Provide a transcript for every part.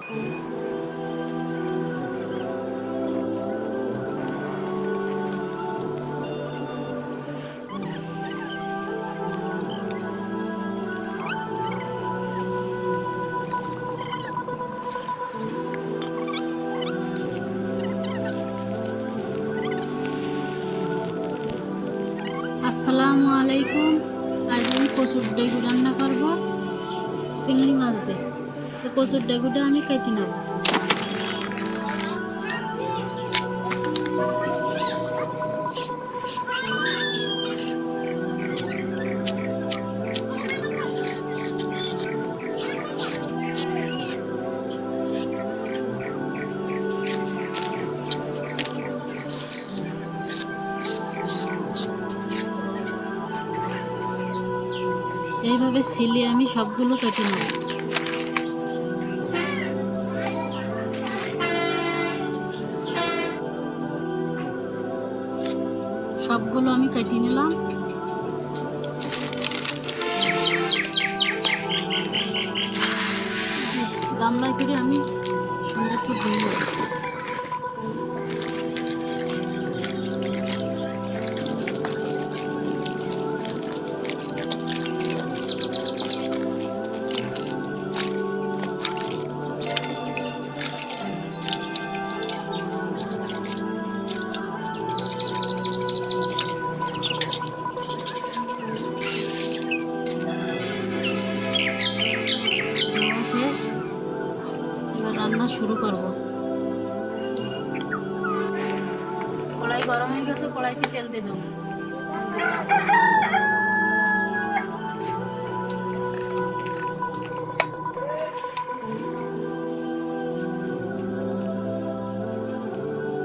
আসসালামু আলাইকুম। আজ আমি কচুর ডেগু রান্না করব চিংড়ি মাছ দিয়ে। তো কচুর ডেগুটা আমি কেটে নেব। এইভাবে ছিলে আমি সবগুলো কেটে নেব। সবগুলো আমি কেটে নিলাম। গামলায় করে আমি সুন্দর করে ধুয়ে নেব। শেষ, এবার রান্না শুরু করব। কড়াই গরম হয়ে গেছে, কড়াইতে তেল দিয়ে দেবো।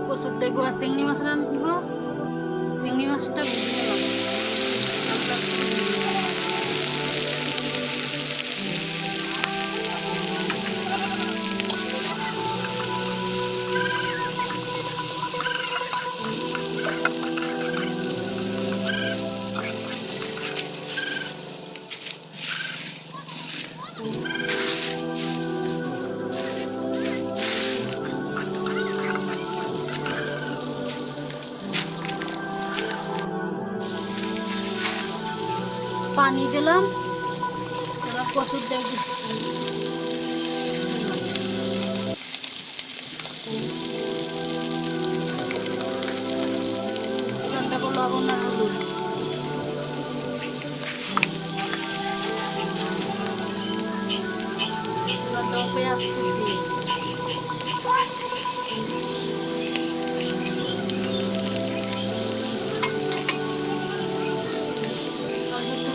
কচুর ডেগু আর চিংড়ি মাছ রান্না। চিংড়ি মাছটা ভেজে নেব। পানি দিলাম, এবার কচুর ডেগু লবণ আর হলুদ। এবার দেবো পেঁয়াজ কুচি,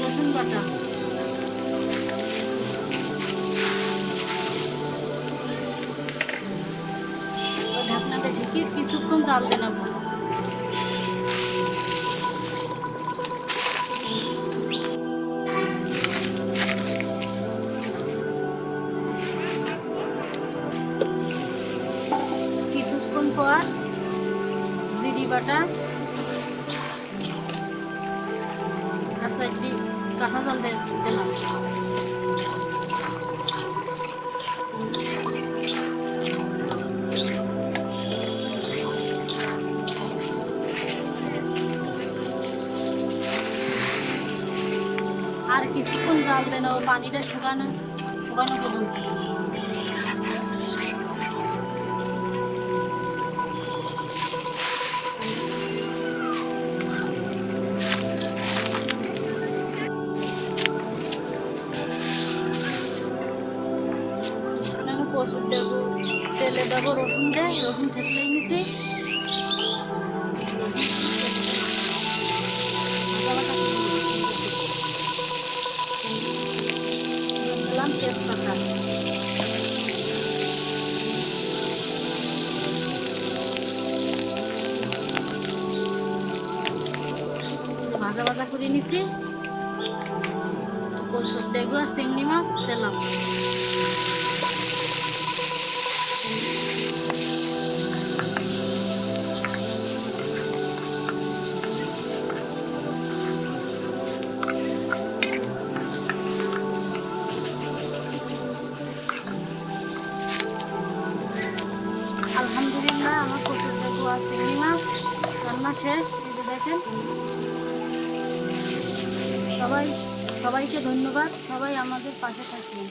রসুন বাটা, ঢাকনাতে ঢেকে কিছুক্ষণ জাল দিয়ে নেব। কিছুক্ষণ পর জিরি বাটা কাঁচা জল দিলাম। আর কিছুক্ষণ জাল দিয়ে নেবো, পানিটা শুকানো পর্যন্ত। কচুর ডেগু তেলে দেবো, রসুন দেয়, রসুন থেতলেই নিছি। দিলাম তেজপাতা, ভাজা ভাজা করে নিছি। কচুর ডেগু আর চিংড়ি মাছ দিলাম। পোয়া চিংড়ি মাছ রান্না শেষ। এই যে দেখেন, সবাইকে ধন্যবাদ, সবাই আমাদের পাশে থাকবেন।